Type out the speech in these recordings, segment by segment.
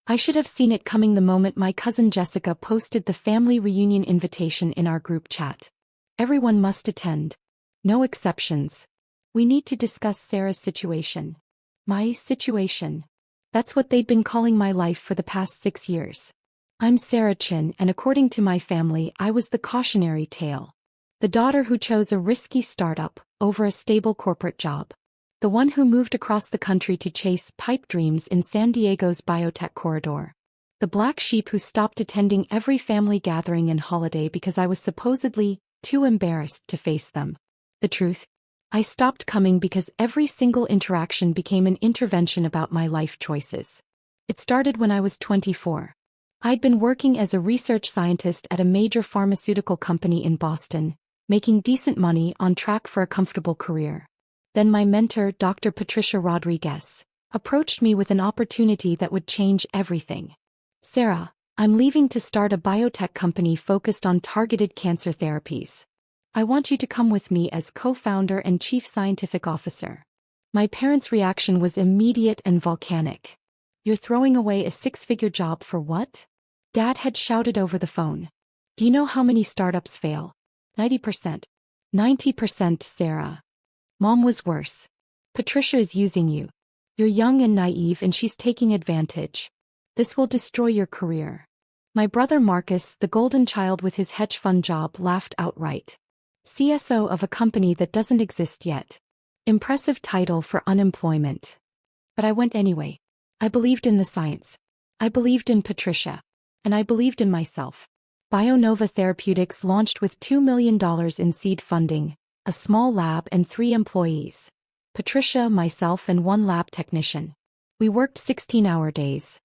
I should have seen it coming the moment my cousin Jessica posted the family reunion invitation in our group chat. Everyone must attend. No exceptions. We need to discuss Sarah's situation. My situation. That's what they'd been calling my life for the past 6 years. I'm Sarah Chin, and according to my family, I was the cautionary tale. The daughter who chose a risky startup over a stable corporate job. The one who moved across the country to chase pipe dreams in San Diego's biotech corridor. The black sheep who stopped attending every family gathering and holiday because I was supposedly too embarrassed to face them. The truth? I stopped coming because every single interaction became an intervention about my life choices. It started when I was 24. I'd been working as a research scientist at a major pharmaceutical company in Boston, making decent money, on track for a comfortable career. Then my mentor, Dr. Patricia Rodriguez, approached me with an opportunity that would change everything. Sarah, I'm leaving to start a biotech company focused on targeted cancer therapies. I want you to come with me as co-founder and chief scientific officer. My parents' reaction was immediate and volcanic. You're throwing away a 6-figure job for what? Dad had shouted over the phone. Do you know how many startups fail? 90%. 90%, Sarah. Mom was worse. Patricia is using you. You're young and naive, and she's taking advantage. This will destroy your career. My brother Marcus, the golden child with his hedge fund job, laughed outright. CSO of a company that doesn't exist yet. Impressive title for unemployment. But I went anyway. I believed in the science. I believed in Patricia. And I believed in myself. BioNova Therapeutics launched with $2 million in seed funding, a small lab and 3 employees. Patricia, myself, and 1 lab technician. We worked 16-hour days.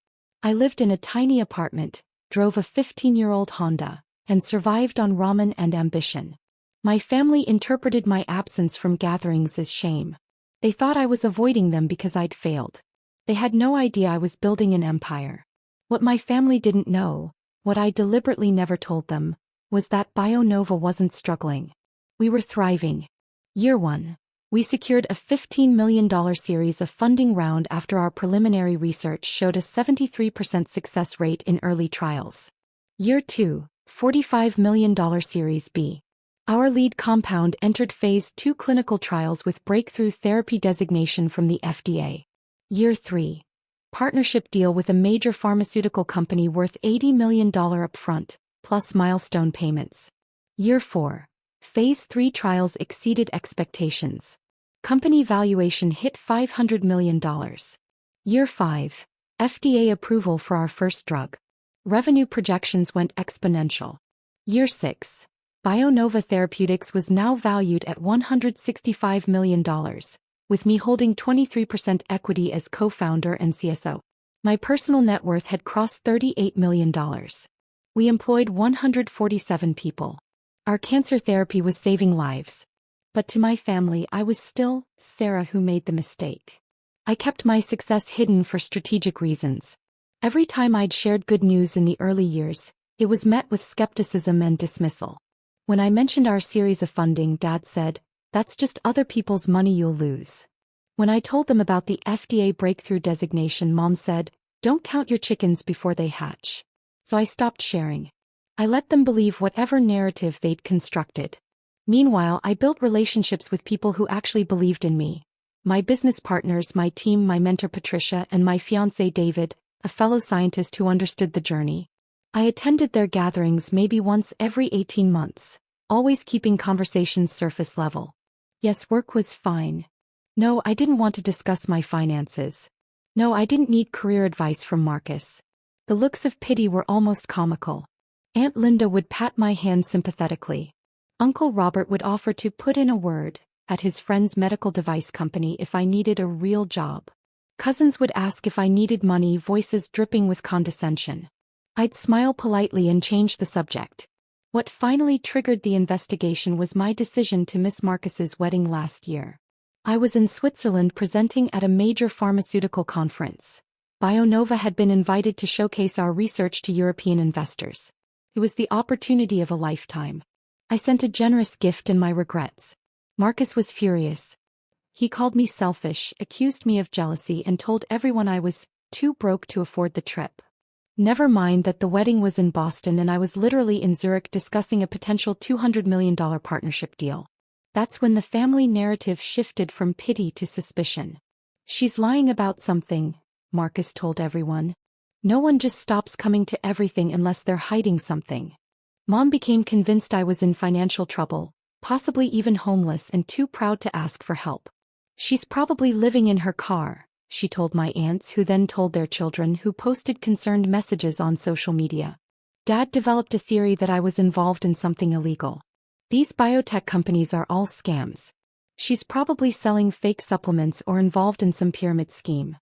I lived in a tiny apartment, drove a 15-year-old Honda, and survived on ramen and ambition. My family interpreted my absence from gatherings as shame. They thought I was avoiding them because I'd failed. They had no idea I was building an empire. What my family didn't know, what I deliberately never told them, was that BioNova wasn't struggling. We were thriving. Year 1. We secured a $15 million series of funding round after our preliminary research showed a 73% success rate in early trials. Year 2, $45 million Series B. Our lead compound entered Phase 2 clinical trials with breakthrough therapy designation from the FDA. Year 3. Partnership deal with a major pharmaceutical company worth $80 million upfront, plus milestone payments. Year 4. Phase 3 trials exceeded expectations. Company valuation hit $500 million. Year 5. FDA approval for our first drug. Revenue projections went exponential. Year 6. BioNova Therapeutics was now valued at $165 million, with me holding 23% equity as co-founder and CSO. My personal net worth had crossed $38 million. We employed 147 people. Our cancer therapy was saving lives. But to my family, I was still Sarah who made the mistake. I kept my success hidden for strategic reasons. Every time I'd shared good news in the early years, it was met with skepticism and dismissal. When I mentioned our series of funding, Dad said, "That's just other people's money you'll lose." When I told them about the FDA breakthrough designation, Mom said, "Don't count your chickens before they hatch." So I stopped sharing. I let them believe whatever narrative they'd constructed. Meanwhile, I built relationships with people who actually believed in me. My business partners, my team, my mentor Patricia, and my fiancé David, a fellow scientist who understood the journey. I attended their gatherings maybe once every 18 months, always keeping conversations surface level. Yes, work was fine. No, I didn't want to discuss my finances. No, I didn't need career advice from Marcus. The looks of pity were almost comical. Aunt Linda would pat my hand sympathetically. Uncle Robert would offer to put in a word at his friend's medical device company if I needed a real job. Cousins would ask if I needed money, voices dripping with condescension. I'd smile politely and change the subject. What finally triggered the investigation was my decision to miss Marcus's wedding last year. I was in Switzerland presenting at a major pharmaceutical conference. BioNova had been invited to showcase our research to European investors. It was the opportunity of a lifetime. I sent a generous gift and my regrets. Marcus was furious. He called me selfish, accused me of jealousy, and told everyone I was too broke to afford the trip. Never mind that the wedding was in Boston and I was literally in Zurich discussing a potential $200 million partnership deal. That's when the family narrative shifted from pity to suspicion. She's lying about something, Marcus told everyone. No one just stops coming to everything unless they're hiding something. Mom became convinced I was in financial trouble, possibly even homeless and too proud to ask for help. She's probably living in her car, she told my aunts, who then told their children, who posted concerned messages on social media. Dad developed a theory that I was involved in something illegal. These biotech companies are all scams. She's probably selling fake supplements or involved in some pyramid scheme.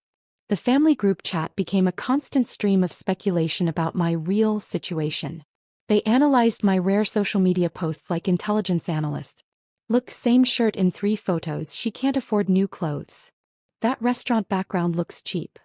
The family group chat became a constant stream of speculation about my real situation. They analyzed my rare social media posts like intelligence analysts. Look, same shirt in 3 photos, she can't afford new clothes. That restaurant background looks cheap.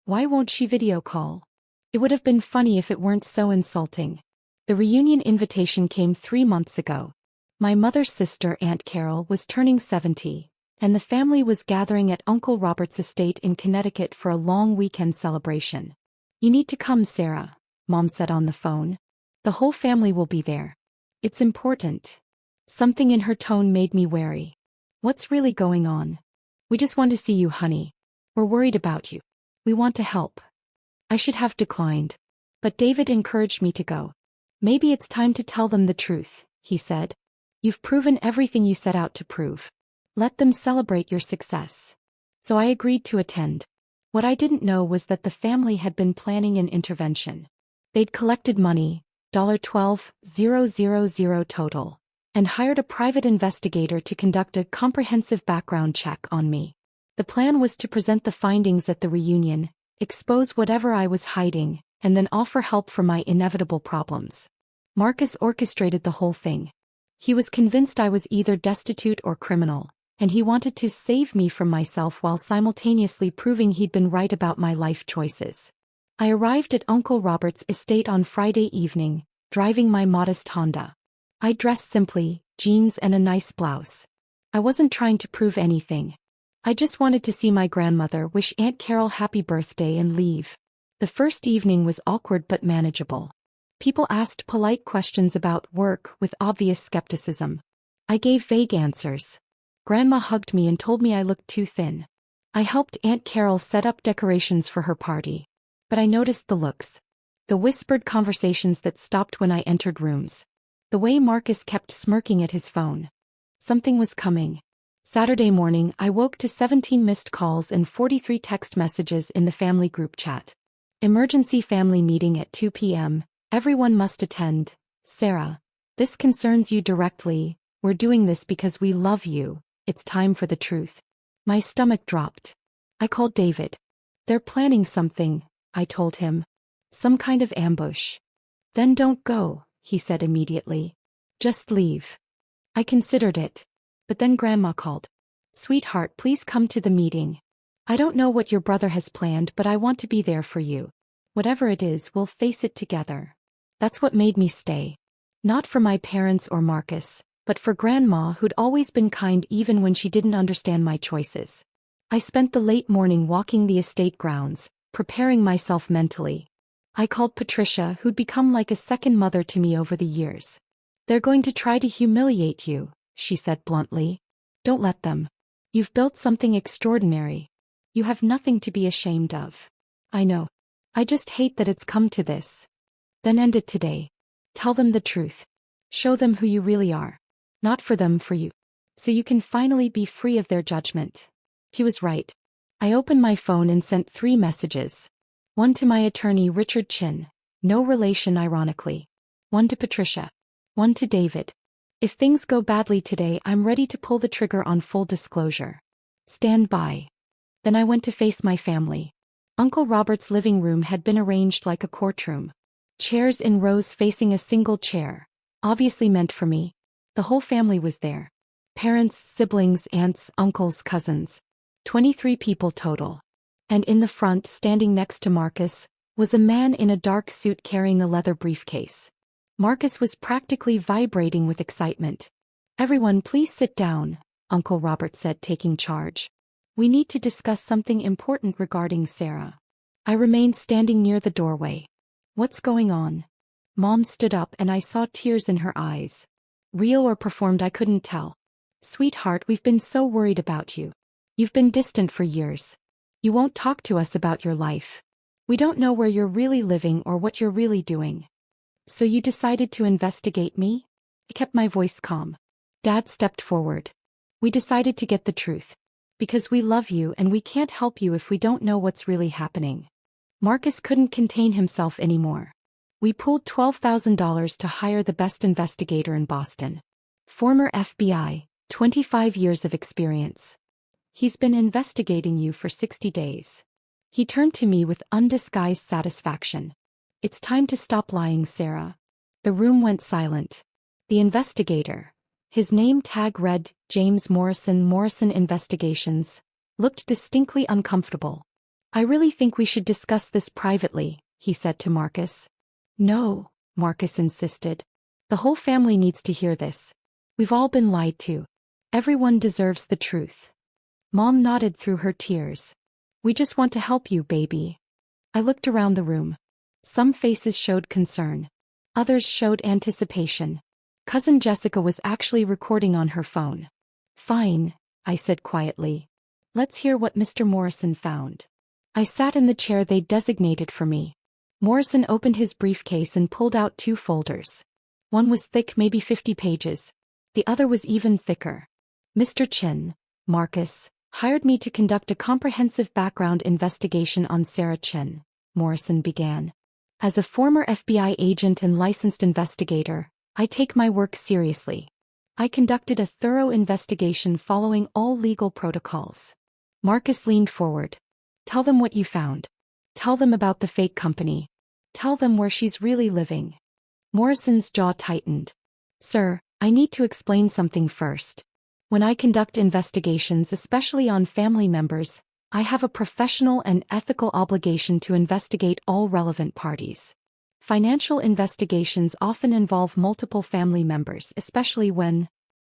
Why won't she video call? It would have been funny if it weren't so insulting. The reunion invitation came 3 months ago. My mother's sister, Aunt Carol, was turning 70, and the family was gathering at Uncle Robert's estate in Connecticut for a long weekend celebration. You need to come, Sarah, Mom said on the phone. The whole family will be there. It's important. Something in her tone made me wary. What's really going on? We just want to see you, honey. We're worried about you. We want to help. I should have declined. But David encouraged me to go. Maybe it's time to tell them the truth, he said. You've proven everything you set out to prove. Let them celebrate your success. So I agreed to attend. What I didn't know was that the family had been planning an intervention. They'd collected money, $12,000 total, and hired a private investigator to conduct a comprehensive background check on me. The plan was to present the findings at the reunion, expose whatever I was hiding, and then offer help for my inevitable problems. Marcus orchestrated the whole thing. He was convinced I was either destitute or criminal, and he wanted to save me from myself while simultaneously proving he'd been right about my life choices. I arrived at Uncle Robert's estate on Friday evening, driving my modest Honda. I dressed simply, jeans and a nice blouse. I wasn't trying to prove anything. I just wanted to see my grandmother, wish Aunt Carol happy birthday and leave. The first evening was awkward but manageable. People asked polite questions about work with obvious skepticism. I gave vague answers. Grandma hugged me and told me I looked too thin. I helped Aunt Carol set up decorations for her party. But I noticed the looks. The whispered conversations that stopped when I entered rooms. The way Marcus kept smirking at his phone. Something was coming. Saturday morning, I woke to 17 missed calls and 43 text messages in the family group chat. Emergency family meeting at 2 p.m. Everyone must attend. Sarah, this concerns you directly. We're doing this because we love you. It's time for the truth. My stomach dropped. I called David. They're planning something, I told him. Some kind of ambush. Then don't go, he said immediately. Just leave. I considered it. But then Grandma called. Sweetheart, please come to the meeting. I don't know what your brother has planned, but I want to be there for you. Whatever it is, we'll face it together. That's what made me stay. Not for my parents or Marcus, but for Grandma, who'd always been kind even when she didn't understand my choices. I spent the late morning walking the estate grounds, preparing myself mentally. I called Patricia, who'd become like a second mother to me over the years. They're going to try to humiliate you, she said bluntly. Don't let them. You've built something extraordinary. You have nothing to be ashamed of. I know. I just hate that it's come to this. Then end it today. Tell them the truth. Show them who you really are. Not for them, for you. So you can finally be free of their judgment. He was right. I opened my phone and sent 3 messages. One to my attorney Richard Chin, no relation ironically. One to Patricia. One to David. If things go badly today, I'm ready to pull the trigger on full disclosure. Stand by. Then I went to face my family. Uncle Robert's living room had been arranged like a courtroom. Chairs in rows facing a single chair, obviously meant for me. The whole family was there. Parents, siblings, aunts, uncles, cousins. 23 people total. And in the front, standing next to Marcus, was a man in a dark suit carrying a leather briefcase. Marcus was practically vibrating with excitement. Everyone, please sit down, Uncle Robert said, taking charge. We need to discuss something important regarding Sarah. I remained standing near the doorway. What's going on? Mom stood up and I saw tears in her eyes. Real or performed, I couldn't tell. Sweetheart, we've been so worried about you. You've been distant for years. You won't talk to us about your life. We don't know where you're really living or what you're really doing. So you decided to investigate me? I kept my voice calm. Dad stepped forward. We decided to get the truth. Because we love you and we can't help you if we don't know what's really happening. Marcus couldn't contain himself anymore. We pooled $12,000 to hire the best investigator in Boston. Former FBI, 25 years of experience. He's been investigating you for 60 days. He turned to me with undisguised satisfaction. It's time to stop lying, Sarah. The room went silent. The investigator, his name tag read James Morrison Investigations, looked distinctly uncomfortable. I really think we should discuss this privately, he said to Marcus. No, Marcus insisted. The whole family needs to hear this. We've all been lied to. Everyone deserves the truth. Mom nodded through her tears. We just want to help you, baby. I looked around the room. Some faces showed concern. Others showed anticipation. Cousin Jessica was actually recording on her phone. Fine, I said quietly. Let's hear what Mr. Morrison found. I sat in the chair they designated for me. Morrison opened his briefcase and pulled out 2 folders. One was thick, maybe 50 pages. The other was even thicker. Mr. Chin, Marcus, hired me to conduct a comprehensive background investigation on Sarah Chin, Morrison began. As a former FBI agent and licensed investigator, I take my work seriously. I conducted a thorough investigation following all legal protocols. Marcus leaned forward. Tell them what you found. Tell them about the fake company. Tell them where she's really living. Morrison's jaw tightened. Sir, I need to explain something first. When I conduct investigations, especially on family members, I have a professional and ethical obligation to investigate all relevant parties. Financial investigations often involve multiple family members, especially when...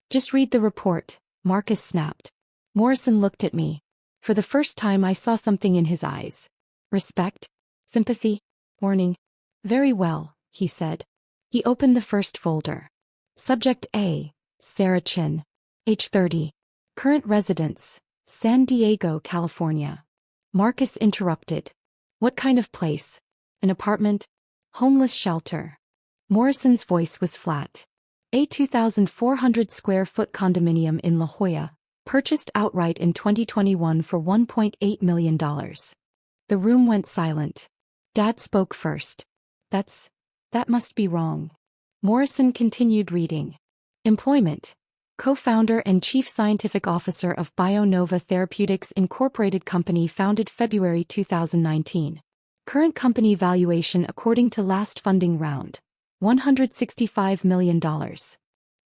Just read the report, Marcus snapped. Morrison looked at me. For the first time I saw something in his eyes. Respect? Sympathy? Warning? Very well, he said. He opened the first folder. Subject A, Sarah Chin. Age 30. Current residence, San Diego, California. Marcus interrupted. What kind of place? An apartment? Homeless shelter. Morrison's voice was flat. A 2,400 square foot condominium in La Jolla, purchased outright in 2021 for $1.8 million. The room went silent. Dad spoke first. That must be wrong. Morrison continued reading. Employment. Co-founder and Chief Scientific Officer of BioNova Therapeutics Incorporated Company, founded February 2019. Current company valuation according to last funding round. $165 million.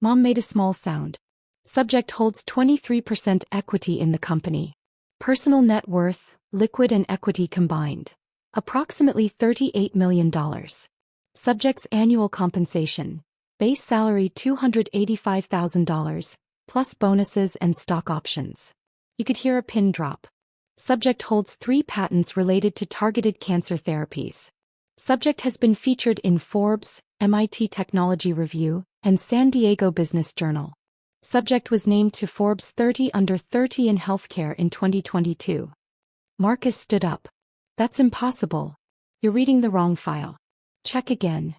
Mom made a small sound. Subject holds 23% equity in the company. Personal net worth, liquid and equity combined. Approximately $38 million. Subject's annual compensation. Base salary $285,000, plus bonuses and stock options. You could hear a pin drop. Subject holds 3 patents related to targeted cancer therapies. Subject has been featured in Forbes, MIT Technology Review, and San Diego Business Journal. Subject was named to Forbes 30 Under 30 in Healthcare in 2022. Marcus stood up. That's impossible. You're reading the wrong file. Check again.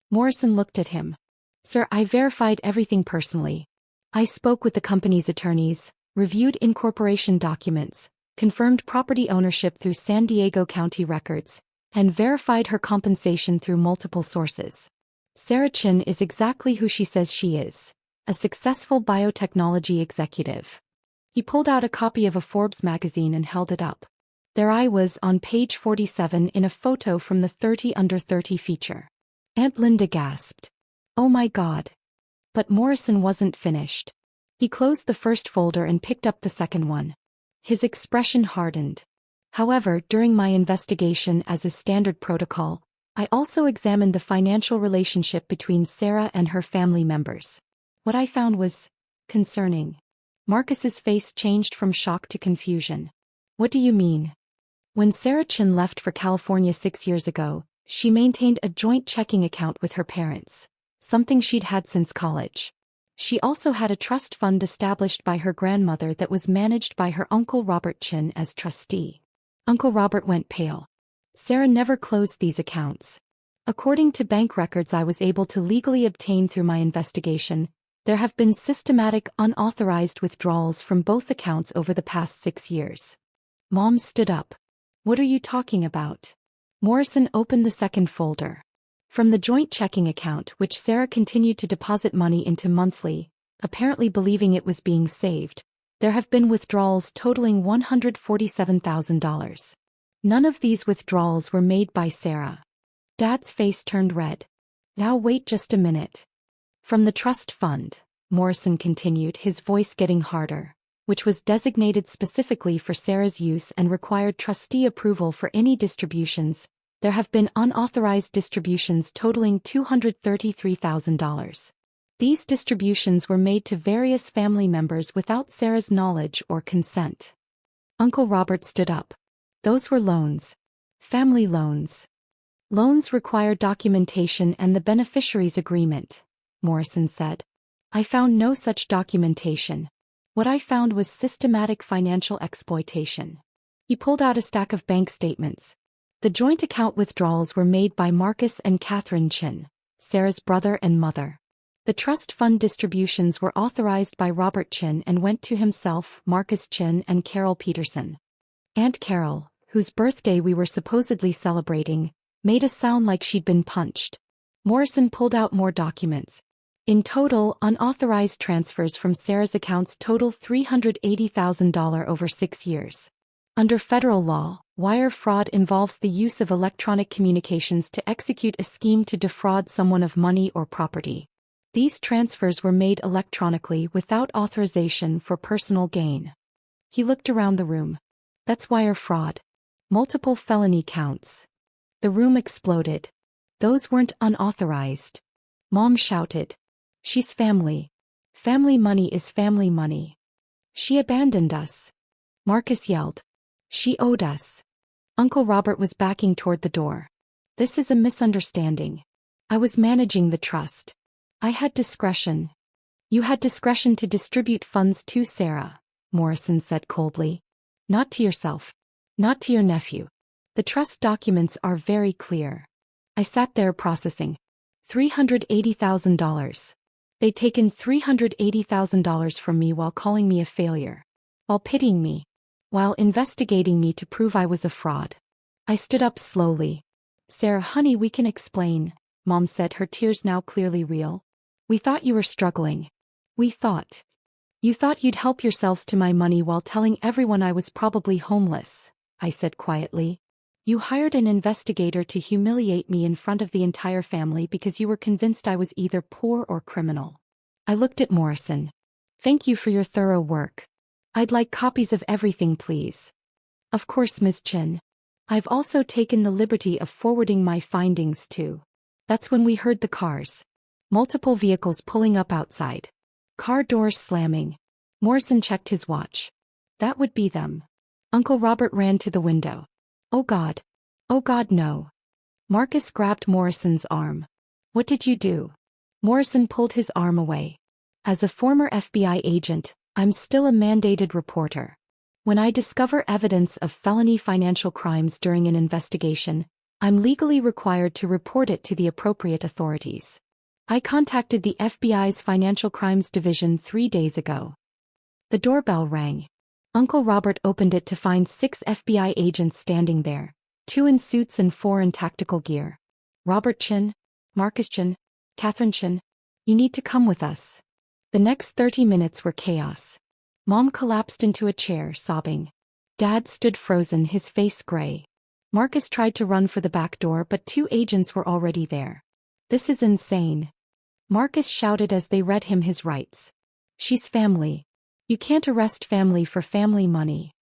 Morrison looked at him. Sir, I verified everything personally. I spoke with the company's attorneys, reviewed incorporation documents, confirmed property ownership through San Diego County records, and verified her compensation through multiple sources. Sarah Chin is exactly who she says she is, a successful biotechnology executive. He pulled out a copy of a Forbes magazine and held it up. There I was on page 47 in a photo from the 30 Under 30 feature. Aunt Linda gasped. Oh my God. But Morrison wasn't finished. He closed the first folder and picked up the second one. His expression hardened. However, during my investigation, as is standard protocol, I also examined the financial relationship between Sarah and her family members. What I found was concerning. Marcus's face changed from shock to confusion. What do you mean? When Sarah Chin left for California 6 years ago, She maintained a joint checking account with her parents, something she'd had since college. She also had a trust fund established by her grandmother that was managed by her Uncle Robert Chin as trustee. Uncle Robert went pale. Sarah never closed these accounts. According to bank records I was able to legally obtain through my investigation, there have been systematic unauthorized withdrawals from both accounts over the past 6 years. Mom stood up. What are you talking about? Morrison opened the second folder. From the joint checking account which Sarah continued to deposit money into monthly, apparently believing it was being saved, there have been withdrawals totaling $147,000. None of these withdrawals were made by Sarah. Dad's face turned red. Now wait just a minute. From the trust fund, Morrison continued, his voice getting harder, which was designated specifically for Sarah's use and required trustee approval for any distributions, there have been unauthorized distributions totaling $233,000. These distributions were made to various family members without Sarah's knowledge or consent. Uncle Robert stood up. Those were loans. Family loans. Loans require documentation and the beneficiary's agreement, Morrison said. I found no such documentation. What I found was systematic financial exploitation. He pulled out a stack of bank statements. The joint account withdrawals were made by Marcus and Catherine Chin, Sarah's brother and mother. The trust fund distributions were authorized by Robert Chin and went to himself, Marcus Chin, and Carol Peterson. Aunt Carol, whose birthday we were supposedly celebrating, made a sound like she'd been punched. Morrison pulled out more documents. In total, unauthorized transfers from Sarah's accounts total $380,000 over 6 years. Under federal law, wire fraud involves the use of electronic communications to execute a scheme to defraud someone of money or property. These transfers were made electronically without authorization for personal gain. He looked around the room. That's wire fraud. Multiple felony counts. The room exploded. Those weren't unauthorized. Mom shouted. She's family. Family money is family money. She abandoned us. Marcus yelled. She owed us. Uncle Robert was backing toward the door. This is a misunderstanding. I was managing the trust. I had discretion. You had discretion to distribute funds to Sarah, Morrison said coldly. Not to yourself. Not to your nephew. The trust documents are very clear. I sat there processing. $380,000. They'd taken $380,000 from me while calling me a failure. While pitying me. While investigating me to prove I was a fraud. I stood up slowly. Sarah, honey, we can explain, Mom said, her tears now clearly real. We thought you were struggling. We thought. You thought you'd help yourselves to my money while telling everyone I was probably homeless, I said quietly. You hired an investigator to humiliate me in front of the entire family because you were convinced I was either poor or criminal. I looked at Morrison. Thank you for your thorough work. I'd like copies of everything, please. Of course, Ms. Chin. I've also taken the liberty of forwarding my findings too. That's when we heard the cars. Multiple vehicles pulling up outside. Car doors slamming. Morrison checked his watch. That would be them. Uncle Robert ran to the window. Oh God. Oh God, no. Marcus grabbed Morrison's arm. What did you do? Morrison pulled his arm away. As a former FBI agent, I'm still a mandated reporter. When I discover evidence of felony financial crimes during an investigation, I'm legally required to report it to the appropriate authorities. I contacted the FBI's Financial Crimes Division 3 days ago. The doorbell rang. Uncle Robert opened it to find 6 FBI agents standing there, 2 in suits and 4 in tactical gear. Robert Chin, Marcus Chin, Catherine Chin, you need to come with us. The next 30 minutes were chaos. Mom collapsed into a chair, sobbing. Dad stood frozen, his face gray. Marcus tried to run for the back door, but 2 agents were already there. This is insane. Marcus shouted as they read him his rights. She's family. You can't arrest family for family money.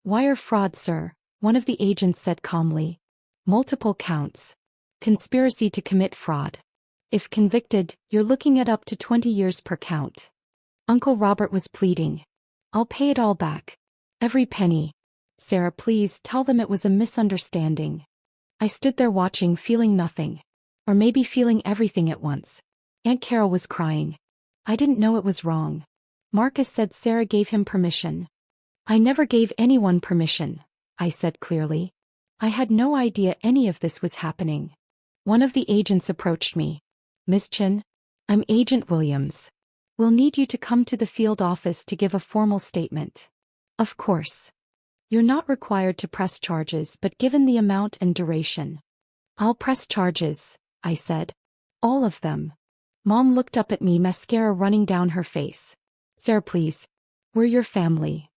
Wire fraud, sir, one of the agents said calmly. Multiple counts. Conspiracy to commit fraud. If convicted, you're looking at up to 20 years per count. Uncle Robert was pleading. I'll pay it all back. Every penny. Sarah, please tell them it was a misunderstanding. I stood there watching, feeling nothing. Or maybe feeling everything at once. Aunt Carol was crying. I didn't know it was wrong. Marcus said Sarah gave him permission. I never gave anyone permission, I said clearly. I had no idea any of this was happening. One of the agents approached me. Miss Chin? I'm Agent Williams. We'll need you to come to the field office to give a formal statement. Of course. You're not required to press charges, but given the amount and duration. I'll press charges, I said. All of them. Mom looked up at me, mascara running down her face. Sarah, please. We're your family.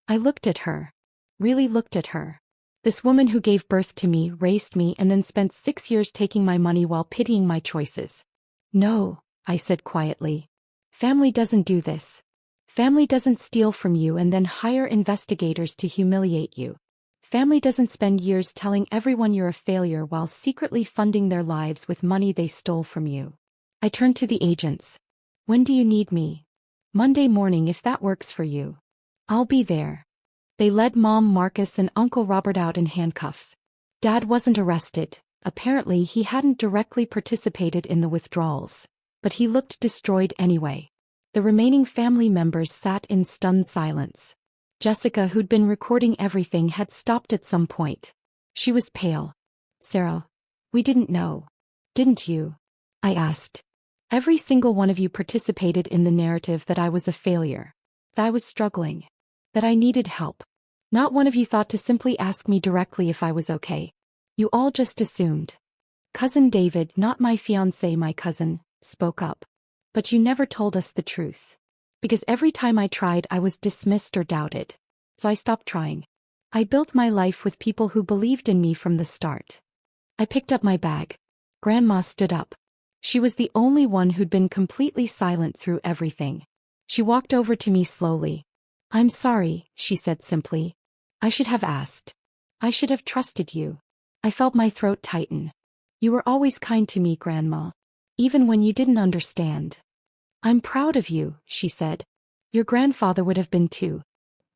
I looked at her. Really looked at her. This woman who gave birth to me, raised me, and then spent 6 years taking my money while pitying my choices. No, I said quietly. Family doesn't do this. Family doesn't steal from you and then hire investigators to humiliate you. Family doesn't spend years telling everyone you're a failure while secretly funding their lives with money they stole from you. I turned to the agents. When do you need me? Monday morning if that works for you. I'll be there. They led Mom, Marcus, and Uncle Robert out in handcuffs. Dad wasn't arrested. Apparently he hadn't directly participated in the withdrawals. But he looked destroyed anyway. The remaining family members sat in stunned silence. Jessica, who'd been recording everything, had stopped at some point. She was pale. Sarah, we didn't know. Didn't you? I asked. Every single one of you participated in the narrative that I was a failure. That I was struggling. That I needed help. Not one of you thought to simply ask me directly if I was okay. You all just assumed. Cousin David, not my fiancé, my cousin, spoke up. But you never told us the truth. Because every time I tried I was dismissed or doubted. So I stopped trying. I built my life with people who believed in me from the start. I picked up my bag. Grandma stood up. She was the only one who'd been completely silent through everything. She walked over to me slowly. I'm sorry, she said simply. I should have asked. I should have trusted you. I felt my throat tighten. You were always kind to me, Grandma. Even when you didn't understand. I'm proud of you, she said. Your grandfather would have been too.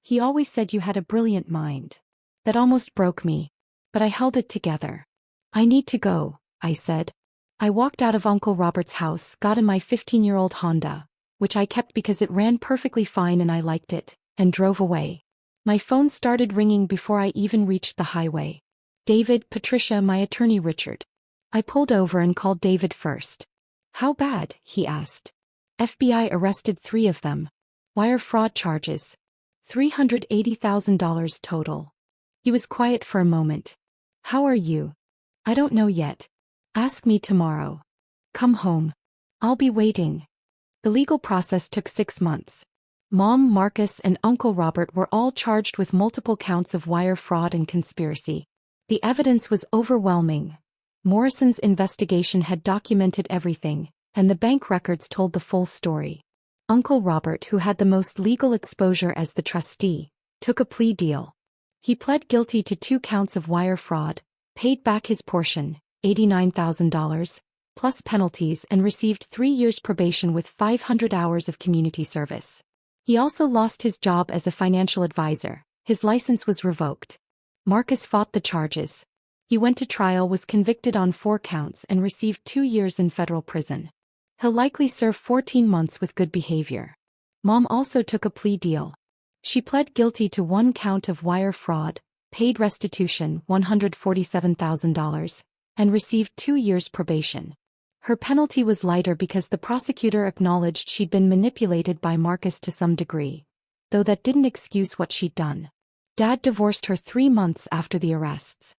He always said you had a brilliant mind. That almost broke me. But I held it together. I need to go, I said. I walked out of Uncle Robert's house, got in my 15-year-old Honda, which I kept because it ran perfectly fine and I liked it, and drove away. My phone started ringing before I even reached the highway. David, Patricia, my attorney Richard. I pulled over and called David first. How bad? He asked. FBI arrested 3 of them. Wire fraud charges. $380,000 total. He was quiet for a moment. How are you? I don't know yet. Ask me tomorrow. Come home. I'll be waiting. The legal process took 6 months. Mom, Marcus, and Uncle Robert were all charged with multiple counts of wire fraud and conspiracy. The evidence was overwhelming. Morrison's investigation had documented everything, and the bank records told the full story. Uncle Robert, who had the most legal exposure as the trustee, took a plea deal. He pled guilty to 2 counts of wire fraud, paid back his portion, $89,000, plus penalties, and received 3 years probation with 500 hours of community service. He also lost his job as a financial advisor. His license was revoked. Marcus fought the charges. He went to trial, was convicted on 4 counts, and received 2 years in federal prison. He'll likely serve 14 months with good behavior. Mom also took a plea deal. She pled guilty to 1 count of wire fraud, paid restitution $147,000, and received 2 years probation. Her penalty was lighter because the prosecutor acknowledged she'd been manipulated by Marcus to some degree, though that didn't excuse what she'd done. Dad divorced her 3 months after the arrests.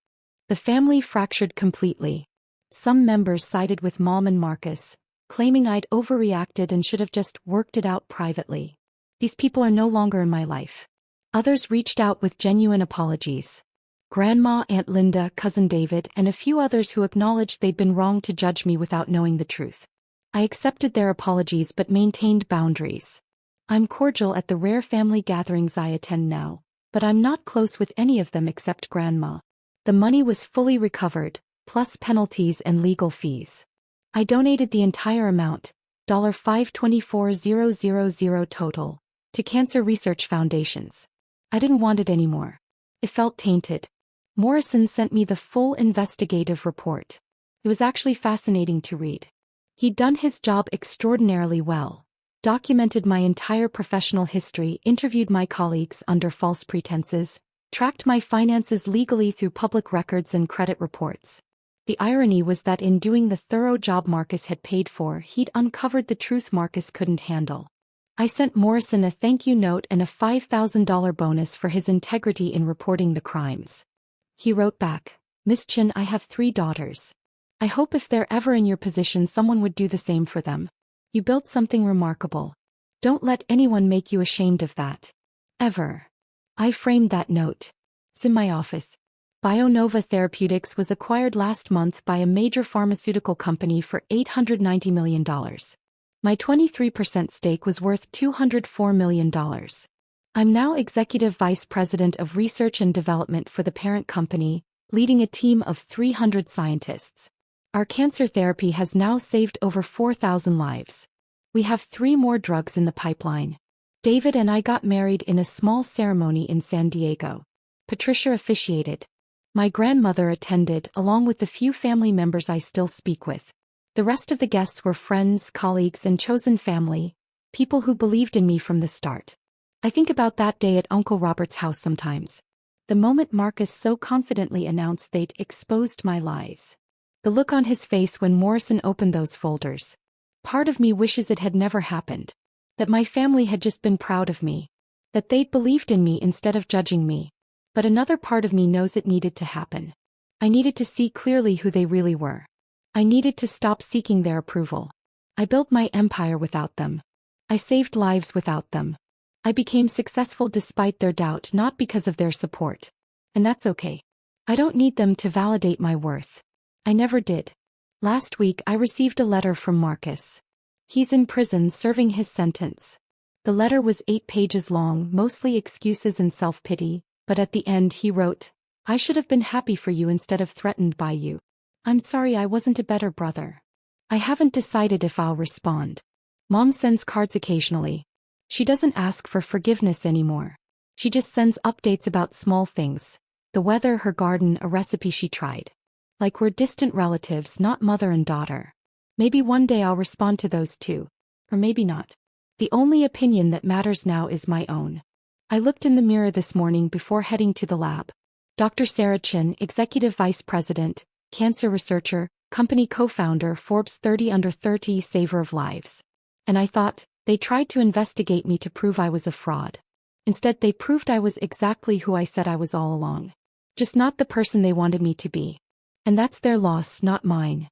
The family fractured completely. Some members sided with Mom and Marcus, claiming I'd overreacted and should have just worked it out privately. These people are no longer in my life. Others reached out with genuine apologies. Grandma, Aunt Linda, Cousin David, and a few others who acknowledged they'd been wrong to judge me without knowing the truth. I accepted their apologies but maintained boundaries. I'm cordial at the rare family gatherings I attend now, but I'm not close with any of them except Grandma. The money was fully recovered, plus penalties and legal fees. I donated the entire amount, $524,000 total, to cancer research foundations. I didn't want it anymore. It felt tainted. Morrison sent me the full investigative report. It was actually fascinating to read. He'd done his job extraordinarily well, documented my entire professional history, interviewed my colleagues under false pretenses, tracked my finances legally through public records and credit reports. The irony was that in doing the thorough job Marcus had paid for, he'd uncovered the truth Marcus couldn't handle. I sent Morrison a thank you note and a $5,000 bonus for his integrity in reporting the crimes. He wrote back, "Miss Chin, I have 3 daughters. I hope if they're ever in your position someone would do the same for them. You built something remarkable. Don't let anyone make you ashamed of that. Ever." I framed that note. It's in my office. BioNova Therapeutics was acquired last month by a major pharmaceutical company for $890 million. My 23% stake was worth $204 million. I'm now Executive Vice President of Research and Development for the parent company, leading a team of 300 scientists. Our cancer therapy has now saved over 4,000 lives. We have 3 more drugs in the pipeline. David and I got married in a small ceremony in San Diego. Patricia officiated. My grandmother attended, along with the few family members I still speak with. The rest of the guests were friends, colleagues, and chosen family, people who believed in me from the start. I think about that day at Uncle Robert's house sometimes. The moment Marcus so confidently announced they'd exposed my lies. The look on his face when Morrison opened those folders. Part of me wishes it had never happened. That my family had just been proud of me. That they'd believed in me instead of judging me. But another part of me knows it needed to happen. I needed to see clearly who they really were. I needed to stop seeking their approval. I built my empire without them. I saved lives without them. I became successful despite their doubt, not because of their support. And that's okay. I don't need them to validate my worth. I never did. Last week I received a letter from Marcus. He's in prison serving his sentence. The letter was 8 pages long, mostly excuses and self-pity, but at the end he wrote, "I should have been happy for you instead of threatened by you. I'm sorry I wasn't a better brother. I haven't decided if I'll respond. Mom sends cards occasionally. She doesn't ask for forgiveness anymore. She just sends updates about small things. The weather, her garden, a recipe she tried. Like we're distant relatives, not mother and daughter. Maybe one day I'll respond to those too. Or maybe not. The only opinion that matters now is my own." I looked in the mirror this morning before heading to the lab. Dr. Sarah Chin, Executive Vice President, Cancer Researcher, Company Co-Founder, Forbes 30 Under 30, Saver of Lives. And I thought, they tried to investigate me to prove I was a fraud. Instead, they proved I was exactly who I said I was all along. Just not the person they wanted me to be. And that's their loss, not mine.